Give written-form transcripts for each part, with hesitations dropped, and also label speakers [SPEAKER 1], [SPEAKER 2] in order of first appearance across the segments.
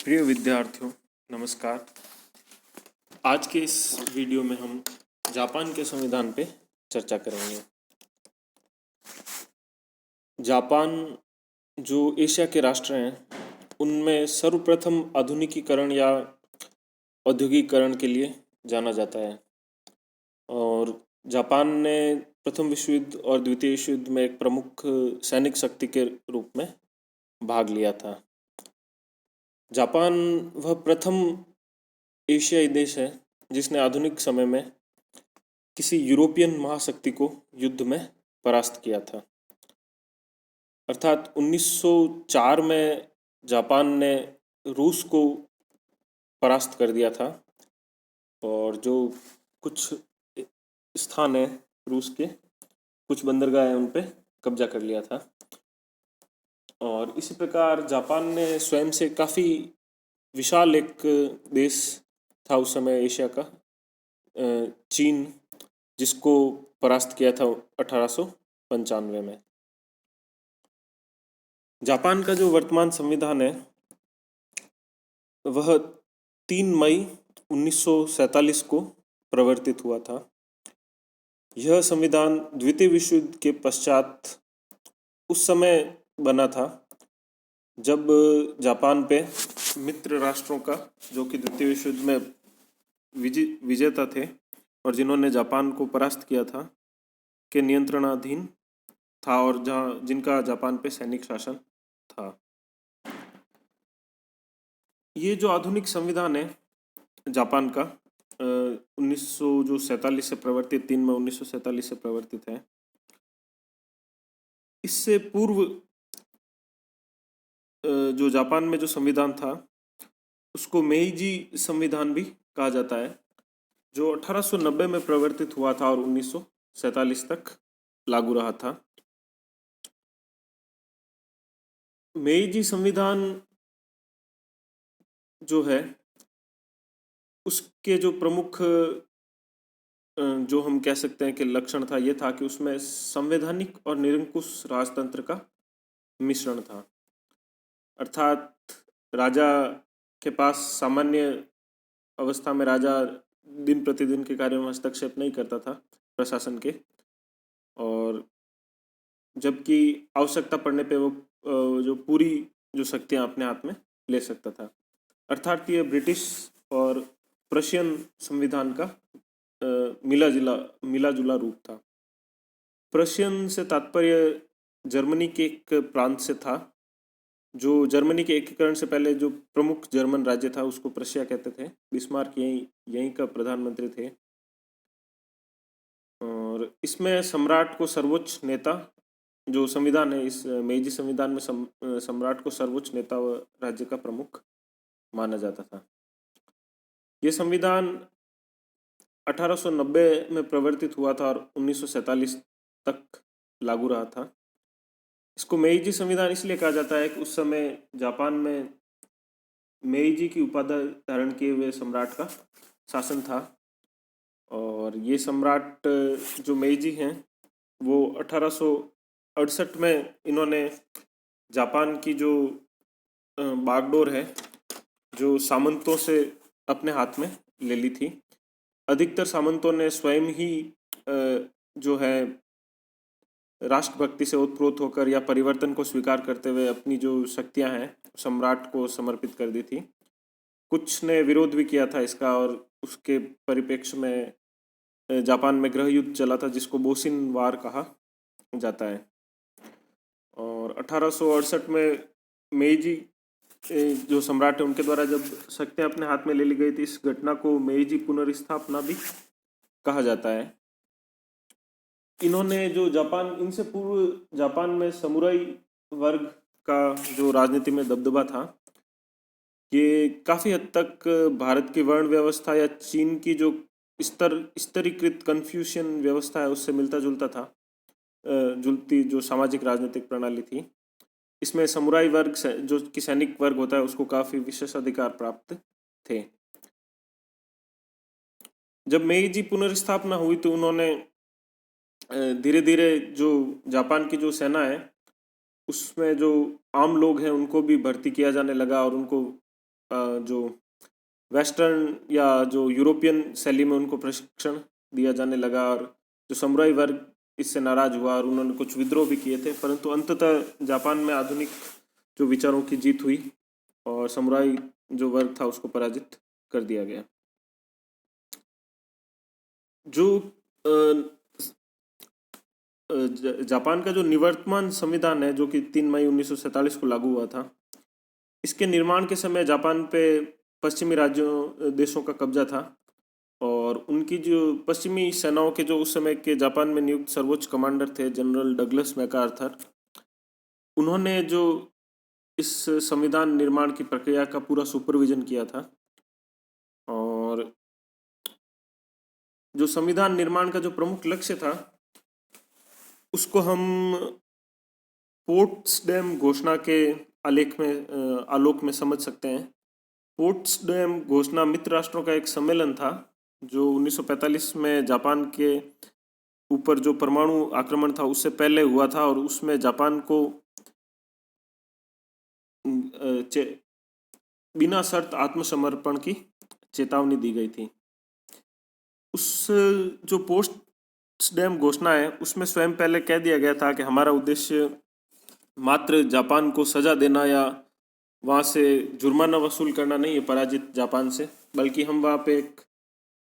[SPEAKER 1] प्रिय विद्यार्थियों, नमस्कार। आज के इस वीडियो में हम जापान के संविधान पे चर्चा करेंगे। जापान जो एशिया के राष्ट्र हैं, उनमें सर्वप्रथम आधुनिकीकरण या औद्योगिकरण के लिए जाना जाता है और जापान ने प्रथम विश्व युद्ध और द्वितीय विश्व युद्ध में एक प्रमुख सैनिक शक्ति के रूप में भाग लिया था। जापान वह प्रथम एशियाई देश है जिसने आधुनिक समय में किसी यूरोपियन महाशक्ति को युद्ध में परास्त किया था। अर्थात 1904 में जापान ने रूस को परास्त कर दिया था और जो कुछ स्थान है रूस के, कुछ बंदरगाह हैं, उन पे कब्जा कर लिया था। और इसी प्रकार जापान ने स्वयं से काफ़ी विशाल एक देश था उस समय एशिया का, चीन, जिसको परास्त किया था 1895 में। जापान का जो वर्तमान संविधान है वह 3 मई 1947 को प्रवर्तित हुआ था। यह संविधान द्वितीय विश्व युद्ध के पश्चात उस समय बना था जब जापान पे मित्र राष्ट्रों का, जो कि द्वितीय विश्व युद्ध में विजेता थे और जिन्होंने जापान को परास्त किया था, के नियंत्रणाधीन था और जहाँ जिनका जापान पे सैनिक शासन था। ये जो आधुनिक संविधान है जापान का, 1947 से प्रवर्तित, 3 मई 1947 से प्रवर्तित है। इससे पूर्व जो जापान में जो संविधान था उसको मेइजी संविधान भी कहा जाता है, जो 1890 में प्रवर्तित हुआ था और 1947 तक लागू रहा था। मेइजी संविधान जो है उसके जो प्रमुख जो हम कह सकते हैं कि लक्षण था, ये था कि उसमें संवैधानिक और निरंकुश राजतंत्र का मिश्रण था। अर्थात राजा के पास सामान्य अवस्था में राजा दिन प्रतिदिन के कार्यों में हस्तक्षेप नहीं करता था प्रशासन के, और जबकि आवश्यकता पड़ने पे वो जो पूरी जो शक्तियां अपने हाथ में ले सकता था। अर्थात ये ब्रिटिश और प्रशियन संविधान का मिला जुला रूप था। प्रशियन से तात्पर्य जर्मनी के एक प्रांत से था। जो जर्मनी के एकीकरण से पहले जो प्रमुख जर्मन राज्य था उसको प्रशिया कहते थे। बिस्मार्क यहीं का प्रधानमंत्री थे और इसमें सम्राट को सर्वोच्च नेता, जो संविधान है इस मेइजी संविधान में सम्राट को सर्वोच्च नेता व राज्य का प्रमुख माना जाता था। ये संविधान 1890 में प्रवर्तित हुआ था और 1947 तक लागू रहा था। इसको मेइजी संविधान इसलिए कहा जाता है कि उस समय जापान में मेइजी की उपाधि धारण किए हुए सम्राट का शासन था और ये सम्राट जो मेइजी हैं वो 1868 में इन्होंने जापान की जो बागडोर है, जो सामंतों से अपने हाथ में ले ली थी। अधिकतर सामंतों ने स्वयं ही जो है राष्ट्रभक्ति से ओतप्रोत होकर या परिवर्तन को स्वीकार करते हुए अपनी जो शक्तियां हैं सम्राट को समर्पित कर दी थी। कुछ ने विरोध भी किया था इसका और उसके परिप्रेक्ष्य में जापान में गृह युद्ध चला था जिसको बोसिन वार कहा जाता है। और 1868 में मेइजी जो सम्राट है उनके द्वारा जब शक्तियां अपने हाथ में ले ली गई थी, इस घटना को मेइजी पुनर्स्थापना भी कहा जाता है। इन्होंने जो इनसे पूर्व जापान में समुराई वर्ग का जो राजनीति में दबदबा था, ये काफ़ी हद तक भारत की वर्ण व्यवस्था या चीन की जो स्तरीकृत कन्फ्यूशियन व्यवस्था है उससे मिलता जुलता था, जुलती जो सामाजिक राजनीतिक प्रणाली थी। इसमें समुराई वर्ग जो कि सैनिक वर्ग होता है उसको काफ़ी विशेषाधिकार प्राप्त थे। जब मेइजी पुनर्स्थापना हुई तो उन्होंने धीरे धीरे जो जापान की जो सेना है उसमें जो आम लोग हैं उनको भी भर्ती किया जाने लगा और उनको जो वेस्टर्न या जो यूरोपियन शैली में उनको प्रशिक्षण दिया जाने लगा, और जो समुराई वर्ग इससे नाराज हुआ और उन्होंने कुछ विद्रोह भी किए थे, परंतु अंततः जापान में आधुनिक जो विचारों की जीत हुई और समुराई जो वर्ग था उसको पराजित कर दिया गया। जो जापान का जो निवर्तमान संविधान है, जो कि 3 मई 1947 को लागू हुआ था, इसके निर्माण के समय जापान पे पश्चिमी राज्यों देशों का कब्जा था, और उनकी जो पश्चिमी सेनाओं के जो उस समय के जापान में नियुक्त सर्वोच्च कमांडर थे, जनरल डगलस मैकार्थर, उन्होंने जो इस संविधान निर्माण की प्रक्रिया का पूरा सुपरविजन किया था। और जो संविधान निर्माण का जो प्रमुख लक्ष्य था उसको हम पोट्सडैम घोषणा के आलोक में समझ सकते हैं। पोट्सडैम घोषणा मित्र राष्ट्रों का एक सम्मेलन था जो 1945 में जापान के ऊपर जो परमाणु आक्रमण था उससे पहले हुआ था, और उसमें जापान को बिना शर्त आत्मसमर्पण की चेतावनी दी गई थी। उस जो पोट्सडैम घोषणा है उसमें स्वयं पहले कह दिया गया था कि हमारा उद्देश्य मात्र जापान को सजा देना या वहाँ से जुर्माना वसूल करना नहीं है पराजित जापान से, बल्कि हम वहाँ पे एक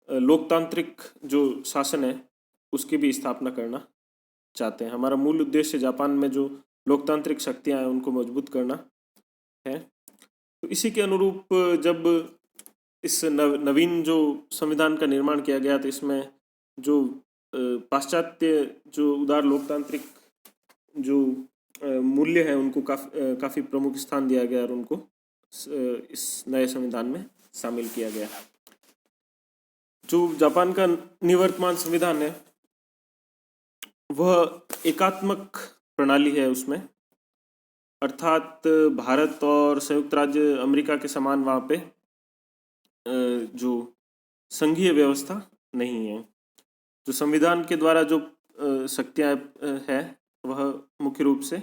[SPEAKER 1] लोकतांत्रिक जो शासन है उसकी भी स्थापना करना चाहते हैं। हमारा मूल उद्देश्य जापान में जो लोकतांत्रिक शक्तियाँ हैं उनको मजबूत करना है। तो इसी के अनुरूप जब इस नवीन जो संविधान का निर्माण किया गया तो इसमें जो पाश्चात्य जो उदार लोकतांत्रिक जो मूल्य है उनको काफ़ी प्रमुख स्थान दिया गया और उनको इस नए संविधान में शामिल किया गया। जो जापान का निवर्तमान संविधान है वह एकात्मक प्रणाली है उसमें, अर्थात भारत और संयुक्त राज्य अमेरिका के समान वहाँ पे जो संघीय व्यवस्था नहीं है। जो संविधान के द्वारा जो शक्तियाँ है वह मुख्य रूप से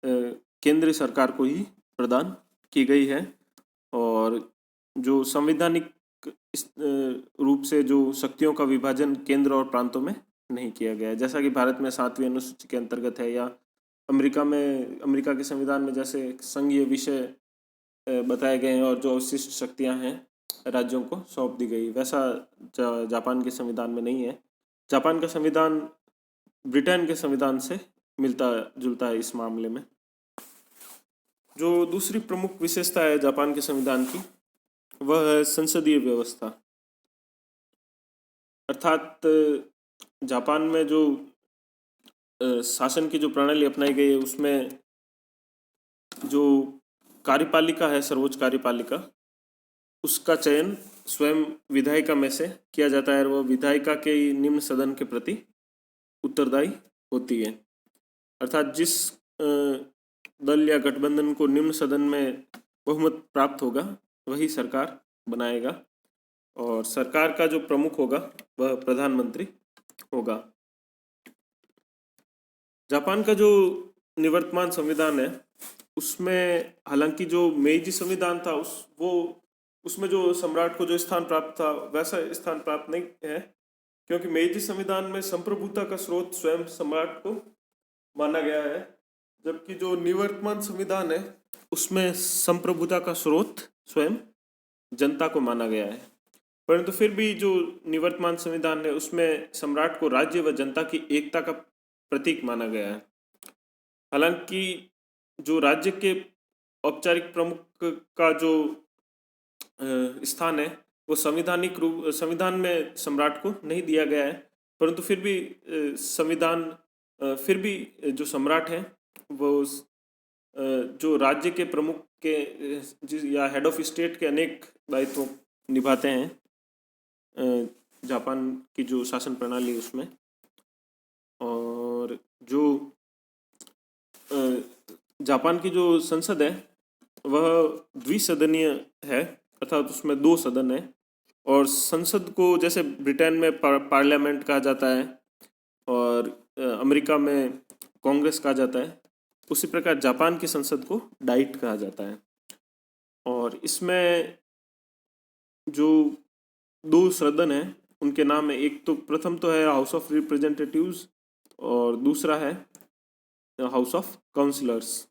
[SPEAKER 1] केंद्रीय सरकार को ही प्रदान की गई है, और जो संवैधानिक रूप से जो शक्तियों का विभाजन केंद्र और प्रांतों में नहीं किया गया है, जैसा कि भारत में 7वीं अनुसूची के अंतर्गत है, या अमेरिका के संविधान में जैसे संघीय विषय बताए गए हैं और जो अवशिष्ट शक्तियां हैं राज्यों को सौंप दी गई, वैसा जापान के संविधान में नहीं है। जापान का संविधान ब्रिटेन के संविधान से मिलता जुलता है इस मामले में। जो दूसरी प्रमुख विशेषता है जापान के संविधान की वह है संसदीय व्यवस्था, अर्थात जापान में जो शासन की जो प्रणाली अपनाई गई है उसमें जो कार्यपालिका है, सर्वोच्च कार्यपालिका, उसका चयन स्वयं विधायिका में से किया जाता है और वह विधायिका के निम्न सदन के प्रति उत्तरदायी होती है। अर्थात जिस दल या गठबंधन को निम्न सदन में बहुमत प्राप्त होगा वही सरकार बनाएगा, और सरकार का जो प्रमुख होगा वह प्रधानमंत्री होगा। जापान का जो निवर्तमान संविधान है उसमें हालांकि जो मेइजी संविधान था उसमें जो सम्राट को जो स्थान प्राप्त था वैसा स्थान प्राप्त नहीं है, क्योंकि मेइजी संविधान में संप्रभुता का स्रोत स्वयं सम्राट को माना गया है, जबकि जो निवर्तमान संविधान है उसमें संप्रभुता का स्रोत स्वयं जनता को माना गया है। परंतु फिर भी जो निवर्तमान संविधान है उसमें सम्राट को राज्य व जनता की एकता का प्रतीक माना गया है। हालांकि जो राज्य के औपचारिक प्रमुख का जो स्थान है वो संविधान में सम्राट को नहीं दिया गया है, परंतु फिर भी जो सम्राट हैं वो जो राज्य के प्रमुख के या हेड ऑफ स्टेट के अनेक दायित्व निभाते हैं जापान की जो शासन प्रणाली उसमें। और जो जापान की जो संसद है वह द्विसदनीय है, अर्थात उसमें 2 सदन है, और संसद को जैसे ब्रिटेन में पार्लियामेंट कहा जाता है और अमेरिका में कांग्रेस कहा जाता है, उसी प्रकार जापान की संसद को डाइट कहा जाता है। और इसमें जो दो सदन हैं उनके नाम है, एक तो प्रथम तो है हाउस ऑफ रिप्रेजेंटेटिव्स और दूसरा है हाउस ऑफ काउंसलर्स।